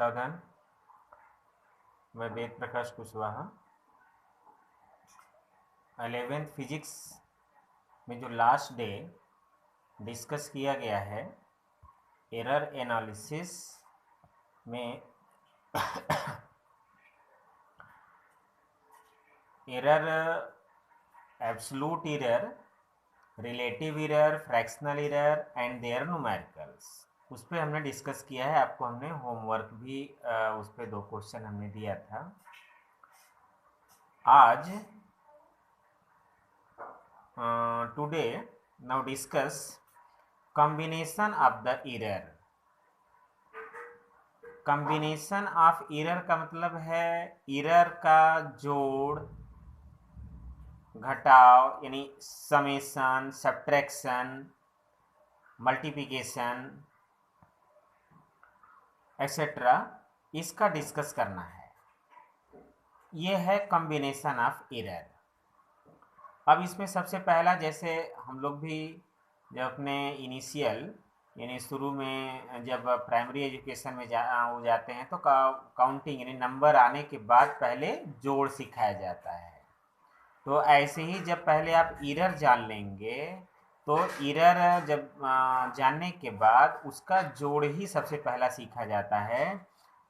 सावधान। मैं Ved Prakash Kushwaha. 11th physics में जो लास्ट डे डिस्कस किया गया है एरर एनालिसिस में error, absolute error, relative error, fractional error and their numericals, उस पर हमने डिस्कस किया है। आपको हमने होमवर्क भी उस पर 2 क्वेश्चन हमने दिया था। आज today now discuss combination of the error. Combination of error का मतलब है एरर का जोड़ घटाव, यानी समेशन, सब्ट्रैक्शन, मल्टीप्लिकेशन एक्सेट्रा, इसका डिस्कस करना है। ये है कॉम्बिनेशन ऑफ एरर। अब इसमें सबसे पहला, जैसे हम लोग भी जब अपने इनिशियल यानी शुरू में जब प्राइमरी एजुकेशन में जाते हैं तो काउंटिंग यानी नंबर आने के बाद पहले जोड़ सिखाया जाता है। तो ऐसे ही जब पहले आप एरर जान लेंगे तो एरर जब जानने के बाद उसका जोड़ ही सबसे पहला सीखा जाता है।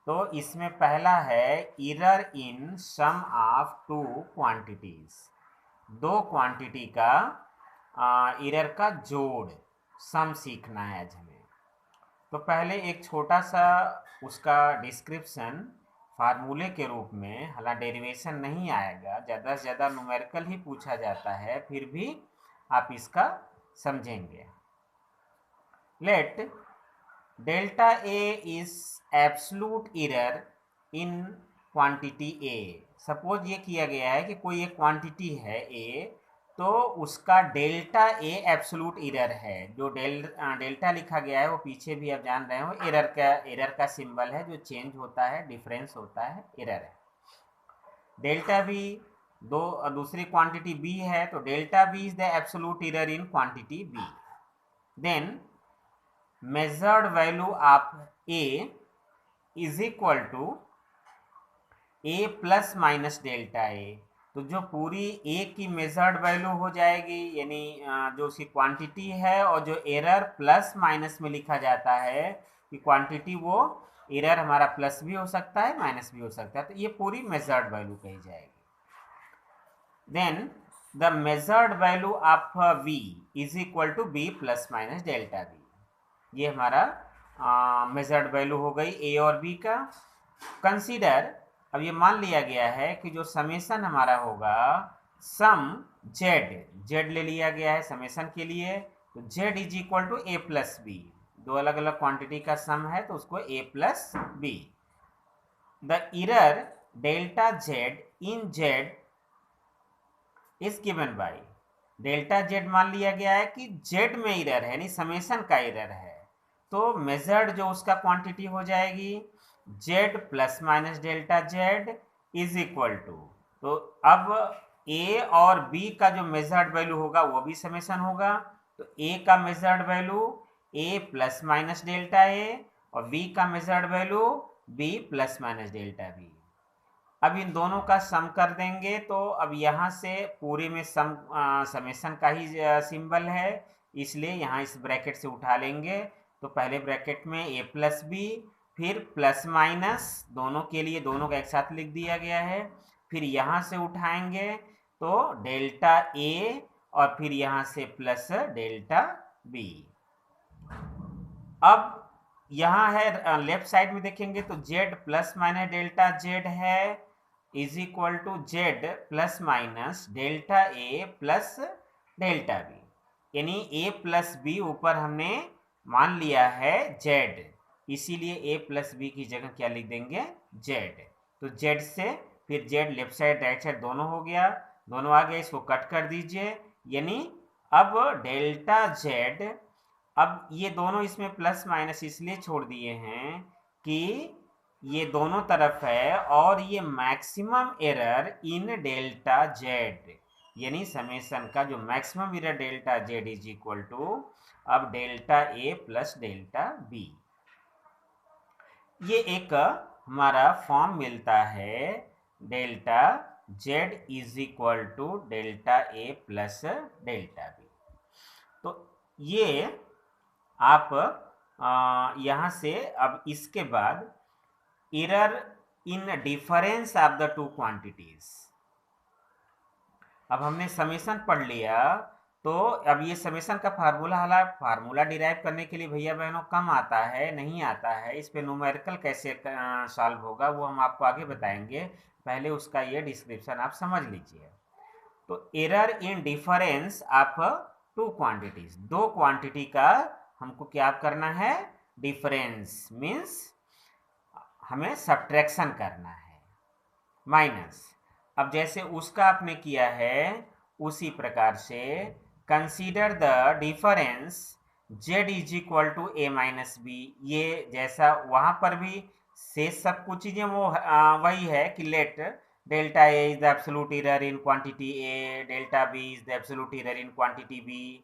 तो इसमें पहला है error in sum of 2 quantities. 2 quantity का एरर का जोड़ सम सीखना है आज हमें। तो पहले एक छोटा सा उसका डिस्क्रिप्शन फार्मूले के रूप में, हालांकि डेरिवेशन नहीं आएगा, ज़्यादा से ज़्यादा न्यूमेरिकल ही पूछा जाता है, फिर भी आप इसका समझेंगे। Late delta A is absolute error in quantity A. Suppose ये किया गया है कि कोई एक क्वांटिटी है ए, तो उसका डेल्टा ए एब्सोल्यूट एरर है। जो डेल्टा लिखा गया है वो पीछे भी आप जान रहे हो एरर का सिंबल है, जो चेंज होता है, डिफरेंस होता है, एरर है। डेल्टा बी दूसरी क्वांटिटी बी है, तो delta B is the absolute error in quantity B. Then measured value of A is equal to A plus minus delta A. तो जो पूरी ए की मेजर्ड वैल्यू हो जाएगी, यानी जो उसकी क्वांटिटी है, और जो एरर प्लस माइनस में लिखा जाता है कि क्वांटिटी, वो एरर हमारा प्लस भी हो सकता है, माइनस भी हो सकता है, तो ये पूरी मेजर्ड वैल्यू कही जाएगी। Then the measured value of v is equal to b plus minus delta b। ये हमारा मेजर्ड वैल्यू हो गई ए और बी का। कंसीडर, अब ये मान लिया गया है कि जो समेशन हमारा होगा, सम जेड ले लिया गया है समेशन के लिए, तो Z is equal to A plus B. 2 अलग अलग क्वांटिटी का सम है तो उसको A plus B. The error delta Z in Z is given by, delta Z मान लिया गया है कि जेड में एरर है, यानी समेशन का एरर है, तो मेजर्ड जो उसका क्वांटिटी हो जाएगी Z plus minus delta Z is equal to, तो अब ए और बी का जो मेजर्ड वैल्यू होगा वो भी समेशन होगा, तो ए का measured value A plus minus delta A और बी का measured value B plus minus delta B. अब इन दोनों का सम कर देंगे, तो अब यहाँ से पूरे में समेशन का ही सिंबल है, इसलिए यहाँ इस ब्रैकेट से उठा लेंगे। तो पहले ब्रैकेट में ए प्लस बी, फिर प्लस माइनस, दोनों के लिए दोनों का एक साथ लिख दिया गया है, फिर यहाँ से उठाएंगे तो डेल्टा ए और फिर यहाँ से प्लस डेल्टा बी। अब यहाँ है लेफ्ट साइड में देखेंगे तो Z plus minus delta Z है is equal to Z plus minus delta A plus delta B, यानी ए प्लस बी ऊपर हमने मान लिया है जेड, इसीलिए ए प्लस बी की जगह क्या लिख देंगे, जेड। तो जेड से फिर Z left side right side दोनों हो गया, दोनों आ गया, इसको कट कर दीजिए, यानी अब डेल्टा जेड, अब ये दोनों इसमें प्लस माइनस इसलिए छोड़ दिए हैं कि ये दोनों तरफ है, और ये maximum error in delta Z, यानी समेशन का जो maximum error delta Z is equal to अब delta A plus delta B. ये एक हमारा फॉर्म मिलता है delta Z is equal to delta A plus delta B. तो ये आप यहाँ से अब इसके बाद error in difference of the two quantities, अब हमने समेशन पढ़ लिया, तो अब ये समेशन का फार्मूला डिराइव करने के लिए भैया बहनों कम आता है, नहीं आता है, इस पे न्यूमेरिकल कैसे सॉल्व होगा वो हम आपको आगे बताएंगे, पहले उसका ये डिस्क्रिप्शन आप समझ लीजिए। तो error in difference of two quantities, दो क्वांटिटी का हमको क्या करना है, डिफरेंस मीन्स हमें सब्ट्रैक्शन करना है, माइनस। अब जैसे उसका आपने किया है उसी प्रकार से consider the difference z is equal to A minus B, ये जैसा वहां पर भी शेष सब कुछ चीजें वो वही है कि let delta A is the absolute error in quantity A, delta B is the absolute error in quantity B.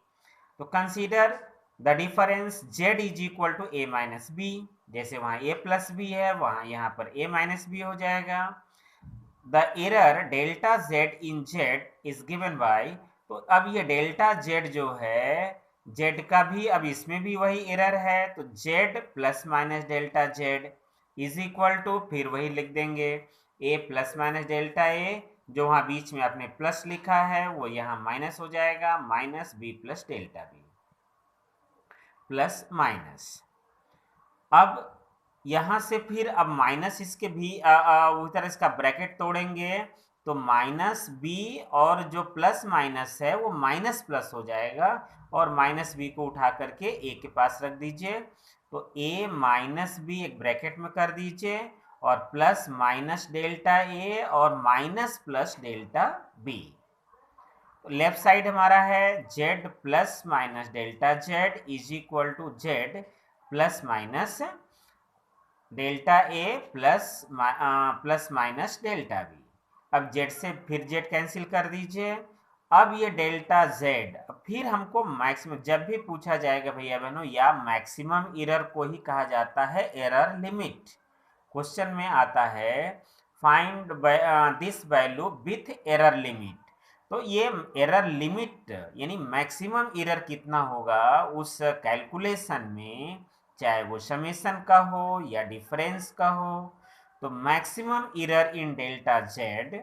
तो consider the difference z is equal to A minus B, जैसे वहाँ a प्लस बी है वहाँ यहाँ पर a minus B हो जाएगा। The error delta z in z is given by, तो अब ये डेल्टा z जो है z का भी अब इसमें भी वही एरर है, तो z plus minus delta z is equal to फिर वही लिख देंगे a plus minus delta a, जो वहाँ बीच में आपने प्लस लिखा है वो यहाँ माइनस हो जाएगा, minus b plus delta b plus minus. अब यहाँ से फिर अब माइनस इसके भी उस तरह इसका ब्रैकेट तोड़ेंगे, तो माइनस बी और जो प्लस माइनस है वो माइनस प्लस हो जाएगा, और माइनस बी को उठा करके ए के पास रख दीजिए, तो ए माइनस बी एक ब्रैकेट में कर दीजिए, और प्लस माइनस डेल्टा ए और minus plus delta B. Left side हमारा है z plus minus delta z is equal to z plus minus delta A plus minus delta B. अब z से फिर z कैंसिल कर दीजिए। अब ये डेल्टा z, फिर हमको मैक्सिमम, जब भी पूछा जाएगा भैया बहनों या मैक्सिमम एरर को ही कहा जाता है एरर लिमिट, क्वेश्चन में आता है find this value with error limit, तो ये एरर लिमिट यानी मैक्सिमम एरर कितना होगा उस कैलकुलेशन में, चाहे वो समेशन का हो या डिफरेंस का हो, तो maximum error in delta Z,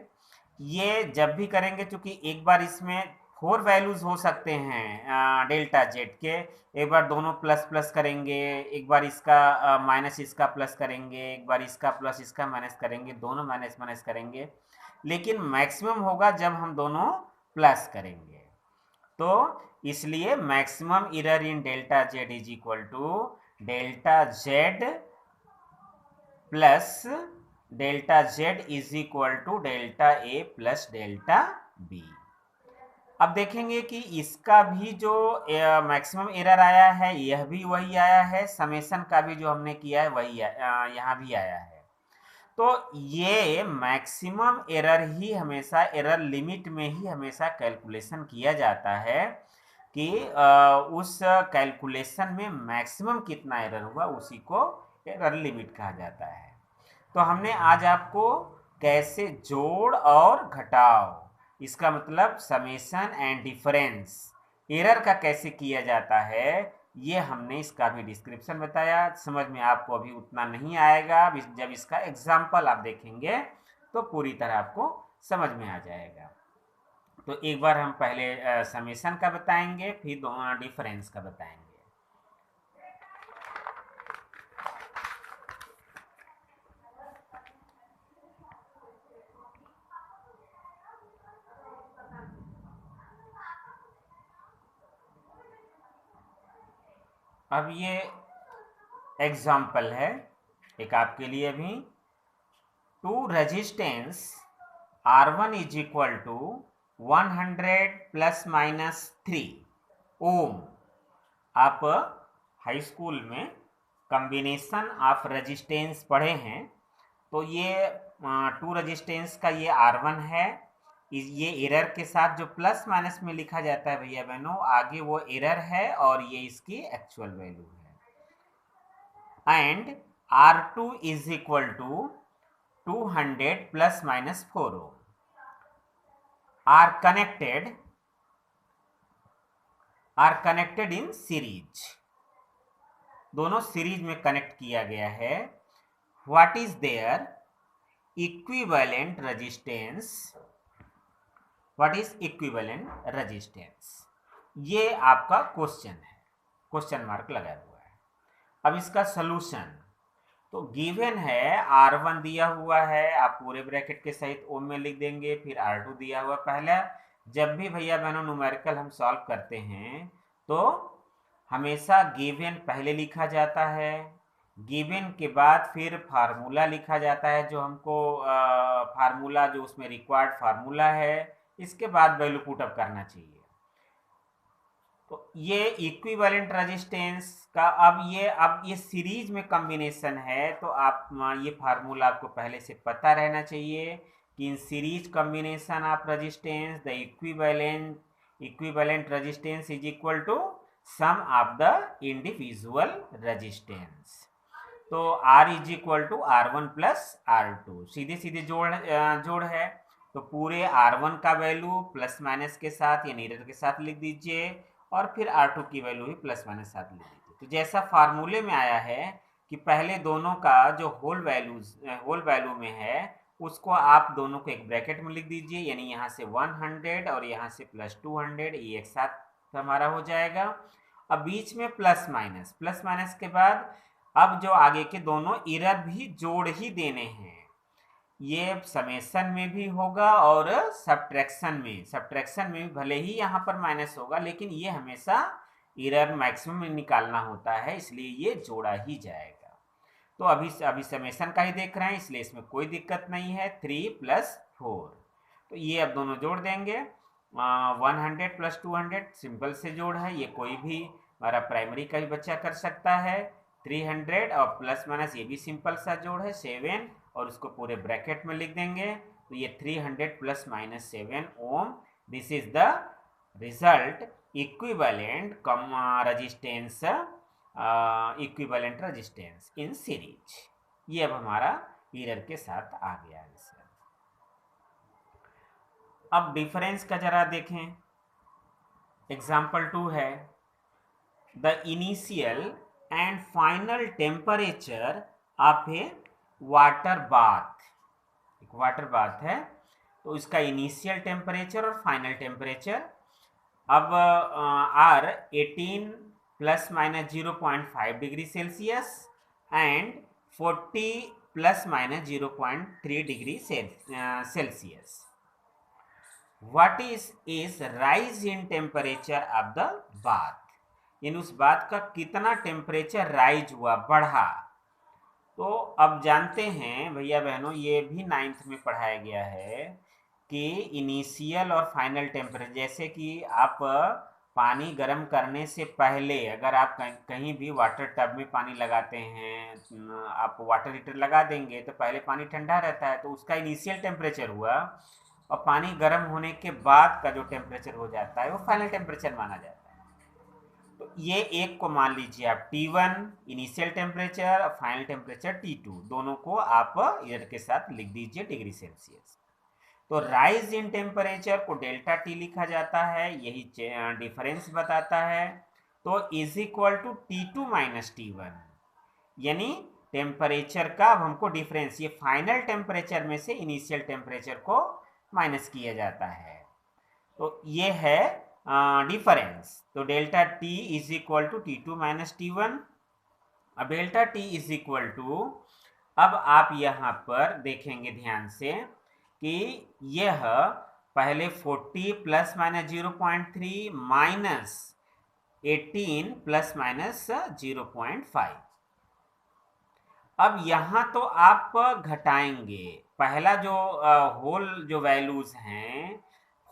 ये जब भी करेंगे, चूंकि एक बार इसमें 4 वैल्यूज हो सकते हैं डेल्टा जेड के, एक बार दोनों प्लस प्लस करेंगे, एक बार इसका माइनस इसका प्लस करेंगे, एक बार इसका प्लस इसका माइनस करेंगे, दोनों माइनस माइनस करेंगे, लेकिन मैक्सिमम होगा जब हम दोनों प्लस करेंगे। तो इसलिए maximum error in delta Z is equal to delta Z plus delta Z is equal to delta A plus delta B. अब देखेंगे कि इसका भी जो मैक्सिमम एरर आया है यह भी वही आया है, समेशन का भी जो हमने किया है वही यहाँ भी आया है। तो ये मैक्सिमम एरर ही हमेशा एरर लिमिट में ही हमेशा कैलकुलेशन किया जाता है कि उस कैलकुलेशन में मैक्सिमम कितना एरर हुआ उसी को एरर लिमिट कहा जाता है। तो हमने आज आपको कैसे जोड़ और घटाव, इसका मतलब समेशन एंड डिफरेंस एरर का कैसे किया जाता है, ये हमने इसका भी डिस्क्रिप्शन बताया। समझ में आपको अभी उतना नहीं आएगा, जब इसका एग्जाम्पल आप देखेंगे तो पूरी तरह आपको समझ में आ जाएगा। तो एक बार हम पहले समेशन का बताएंगे, फिर डिफरेंस का बताएंगे। अब ये एग्जाम्पल है एक आपके लिए भी, two resistance R1 is equal to 100 plus minus 3 ohm. आप हाई स्कूल में कॉम्बिनेशन ऑफ रेजिस्टेंस पढ़े हैं, तो ये टू रेजिस्टेंस का ये R1 है, ये एरर के साथ जो प्लस माइनस में लिखा जाता है भैया बहनों, आगे वो एरर है और ये इसकी एक्चुअल वैल्यू है। And R2 is equal to 200 plus minus 4 ohm are connected in series, दोनों सीरीज में कनेक्ट किया गया है। What is their equivalent resistance, what is equivalent resistance, ये आपका क्वेश्चन है, क्वेश्चन मार्क लगा हुआ है। अब इसका सॉल्यूशन तो गिवन है, R1 दिया हुआ है, आप पूरे ब्रैकेट के सहित ओम में लिख देंगे, फिर R2 दिया हुआ। पहला जब भी भैया बहनों न्यूमेरिकल हम सॉल्व करते हैं तो हमेशा गिवन पहले लिखा जाता है, गिवन के बाद फिर फार्मूला लिखा जाता है, जो हमको फार्मूला जो उसमें रिक्वायर्ड फार्मूला है, इसके बाद वैल्यू पुट अप करना चाहिए। तो ये इक्विवेलेंट रेजिस्टेंस का अब ये सीरीज में कॉम्बिनेशन है, तो आप ये फार्मूला आपको पहले से पता रहना चाहिए कि in series combination of resistance the equivalent resistance is equal to sum of the individual resistance. तो R is equal to R1 plus R2, सीधे सीधे जोड़ है, तो पूरे R1 का वैल्यू प्लस माइनस के साथ या इरर के साथ लिख दीजिए, और फिर R2 की वैल्यू भी प्लस माइनस साथ लिख दीजिए। तो जैसा फार्मूले में आया है कि पहले दोनों का जो होल वैल्यू में है उसको आप दोनों को एक ब्रैकेट में लिख दीजिए, यानी यहाँ से 100 और यहाँ से प्लस 200, ये एक साथ हमारा हो जाएगा। अब बीच में प्लस माइनस के बाद अब जो आगे के दोनों इरर भी जोड़ ही देने हैं, ये समेशन में भी होगा और सब्ट्रैक्शन में भले ही यहाँ पर माइनस होगा, लेकिन ये हमेशा इरर मैक्सिमम में निकालना होता है, इसलिए ये जोड़ा ही जाएगा। तो अभी समेशन का ही देख रहे हैं, इसलिए इसमें कोई दिक्कत नहीं है। 3 प्लस 4, तो ये अब दोनों जोड़ देंगे। 100 प्लस 200 सिंपल से जोड़ है, ये कोई भी हमारा प्राइमरी का भी बच्चा कर सकता है। 300 और प्लस माइनस ये भी सिंपल सा जोड़ है 7, और उसको पूरे ब्रैकेट में लिख देंगे, तो ये 300 plus minus 7 ohm, this is the result equivalent resistance, equivalent resistance in series. ये अब हमारा इरर के साथ आ गया आंसर। अब डिफरेंस का जरा देखें, एग्जाम्पल 2 है, the initial and final temperature of a water bath, एक वाटर बाथ है, तो इसका इनिशियल टेम्परेचर और फाइनल टेम्परेचर अब are 18 plus minus 0.5 degree Celsius and 40 plus minus 0.3 degree Celsius. What is rise in temperature of the bath, यानी उस बात का कितना टेम्परेचर राइज हुआ, बढ़ा। तो अब जानते हैं भैया बहनों, ये भी 9th में पढ़ाया गया है कि इनिशियल और फाइनल टेम्परेचर, जैसे कि आप पानी गर्म करने से पहले अगर आप कहीं भी वाटर टब में पानी लगाते हैं, आप वाटर हीटर लगा देंगे तो पहले पानी ठंडा रहता है, तो उसका इनिशियल टेम्परेचर हुआ, और पानी गर्म होने के बाद का जो टेम्परेचर हो जाता है वो फाइनल टेम्परेचर माना जाता है। तो ये एक को मान लीजिए आप T1 इनिशियल टेम्परेचर और फाइनल टेम्परेचर T2, दोनों को आप इरर के साथ लिख दीजिए डिग्री सेल्सियस। तो राइज इन टेम्परेचर को डेल्टा T लिखा जाता है, यही डिफरेंस बताता है। तो is equal to T2 minus T1, यानी टेम्परेचर का अब हमको डिफरेंस, ये फाइनल टेम्परेचर में से इनिशियल टेम्परेचर को माइनस किया जाता है, तो ये है डिफरेंस। तो delta T is equal to T2 minus T1। अब delta T is equal to, अब आप यहाँ पर देखेंगे ध्यान से कि यह पहले 40 plus minus 0.3 minus 18 plus minus 0.5। अब यहाँ तो आप घटाएंगे, पहला जो होल जो वैल्यूज हैं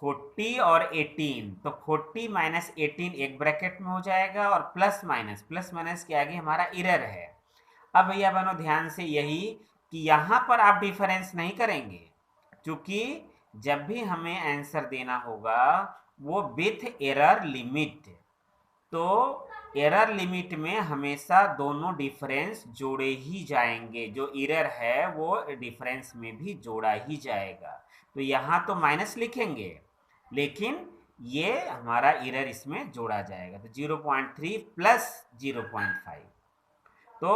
40 और 18, तो 40 माइनस 18 एक ब्रैकेट में हो जाएगा, और प्लस माइनस के आगे हमारा इरर है। अब भैया बनो ध्यान से यही कि यहाँ पर आप डिफरेंस नहीं करेंगे, क्योंकि जब भी हमें आंसर देना होगा वो विथ एरर लिमिट, तो एरर लिमिट में हमेशा दोनों डिफरेंस जोड़े ही जाएंगे, जो एरर है वो डिफरेंस में भी जोड़ा ही जाएगा। तो यहाँ तो माइनस लिखेंगे, लेकिन ये हमारा एरर इसमें जोड़ा जाएगा। तो 0.3 प्लस 0.5, तो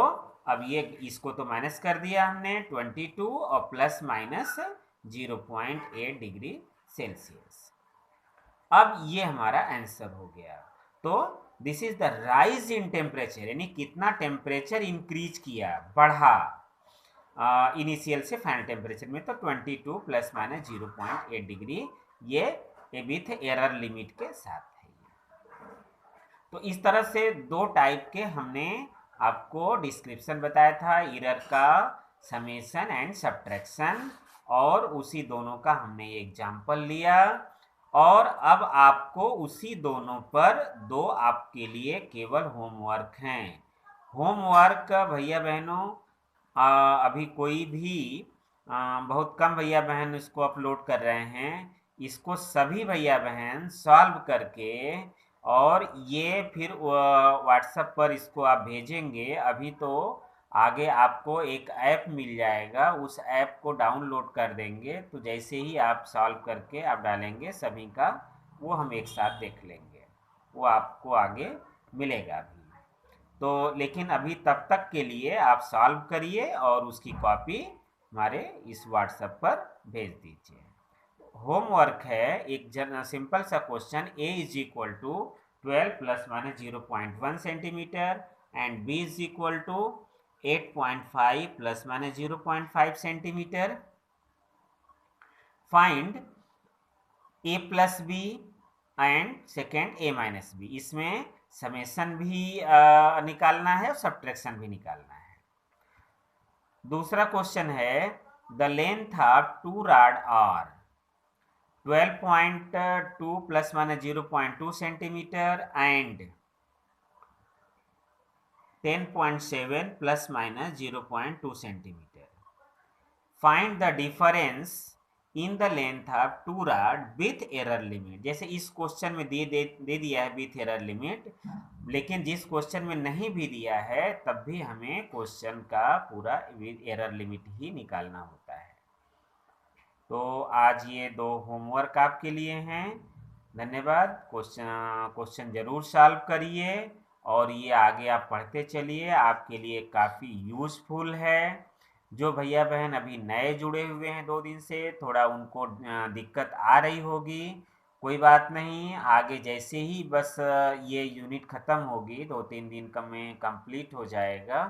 अब ये इसको तो माइनस कर दिया हमने 22 और प्लस माइनस 0.8 डिग्री सेल्सियस। अब ये हमारा आंसर हो गया। तो this is the rise in temperature, यानी कितना टेम्परेचर इंक्रीज किया, बढ़ा इनिशियल से फाइनल टेम्परेचर में। तो 22 प्लस माइनस 0.8 डिग्री, ये विथ एरर लिमिट के साथ है। तो इस तरह से दो टाइप के हमने आपको डिस्क्रिप्शन बताया था, एरर का समेशन एंड सब्ट्रैक्शन, और उसी दोनों का हमने एग्जाम्पल लिया। और अब आपको उसी दोनों पर दो आपके लिए केवल होमवर्क हैं। होमवर्क भैया बहनों अभी कोई भी बहुत कम भैया बहन इसको अपलोड कर रहे हैं। इसको सभी भैया बहन सॉल्व करके और ये फिर व्हाट्सएप पर इसको आप भेजेंगे। अभी तो आगे आपको एक ऐप मिल जाएगा, उस ऐप को डाउनलोड कर देंगे, तो जैसे ही आप सॉल्व करके आप डालेंगे सभी का, वो हम एक साथ देख लेंगे, वो आपको आगे मिलेगा अभी तो। लेकिन अभी तब तक के लिए आप सॉल्व करिए और उसकी कॉपी हमारे इस व्हाट्सएप पर भेज दीजिए। होमवर्क है एक सिंपल सा question, a is equal to 12 plus minus 0.1 centimetre and b is equal to 8.5 plus minus 0.5 centimetre. Find a plus B and second a minus B. इसमें समेशन भी निकालना है और सब्ट्रैक्शन भी निकालना है। दूसरा क्वेश्चन है the length of two rod are 12.2 plus minus 0.2 centimetre and 10.7 plus minus 0.2 centimetre. Find the difference in the length of two rod with error limit. जैसे इस क्वेश्चन में दे दिया है विथ एरर लिमिट, लेकिन जिस क्वेश्चन में नहीं भी दिया है तब भी हमें क्वेश्चन का पूरा विथ एरर लिमिट ही निकालना होता है। तो आज ये दो होमवर्क आपके लिए हैं। धन्यवाद। क्वेश्चन जरूर सॉल्व करिए और ये आगे आप पढ़ते चलिए, आपके लिए काफ़ी यूज़फुल है। जो भैया बहन अभी नए जुड़े हुए हैं 2 दिन से, थोड़ा उनको दिक्कत आ रही होगी, कोई बात नहीं। आगे जैसे ही बस ये यूनिट ख़त्म होगी 2-3 दिन में कंप्लीट हो जाएगा,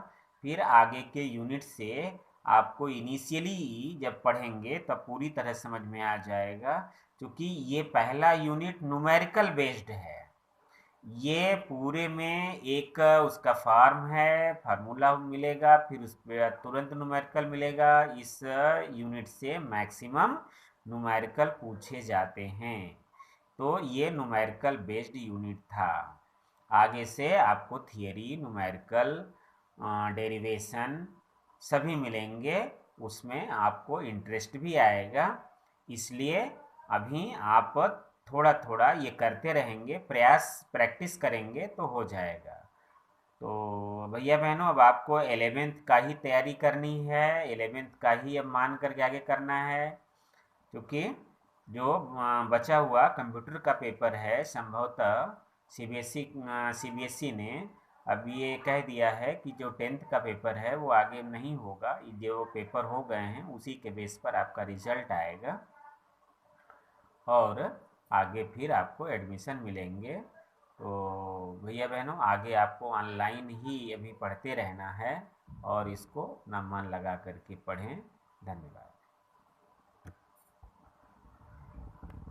फिर आगे के यूनिट से आपको इनिशियली जब पढ़ेंगे तब पूरी तरह समझ में आ जाएगा, क्योंकि ये पहला यूनिट न्यूमेरिकल बेस्ड है। ये पूरे में एक उसका फॉर्म है, फार्मूला मिलेगा, फिर उस पर तुरंत न्यूमेरिकल मिलेगा। इस यूनिट से मैक्सिमम न्यूमेरिकल पूछे जाते हैं। तो ये न्यूमेरिकल बेस्ड यूनिट था। आगे से आपको थियरी, न्यूमेरिकल, डेरिवेशन सभी मिलेंगे, उसमें आपको इंटरेस्ट भी आएगा। इसलिए अभी आप थोड़ा थोड़ा ये करते रहेंगे, प्रैक्टिस करेंगे तो हो जाएगा। तो भैया बहनों अब आपको 11th का ही तैयारी करनी है, 11th का ही अब मान करके आगे करना है, क्योंकि जो बचा हुआ कंप्यूटर का पेपर है संभवतः सीबीएसई ने अब ये कह दिया है कि जो 10th का पेपर है वो आगे नहीं होगा, जो पेपर हो गए हैं उसी के बेस पर आपका रिजल्ट आएगा और आगे फिर आपको एडमिशन मिलेंगे। तो भैया बहनों आगे आपको ऑनलाइन ही अभी पढ़ते रहना है और इसको अपना मन लगा करके पढ़ें। धन्यवाद।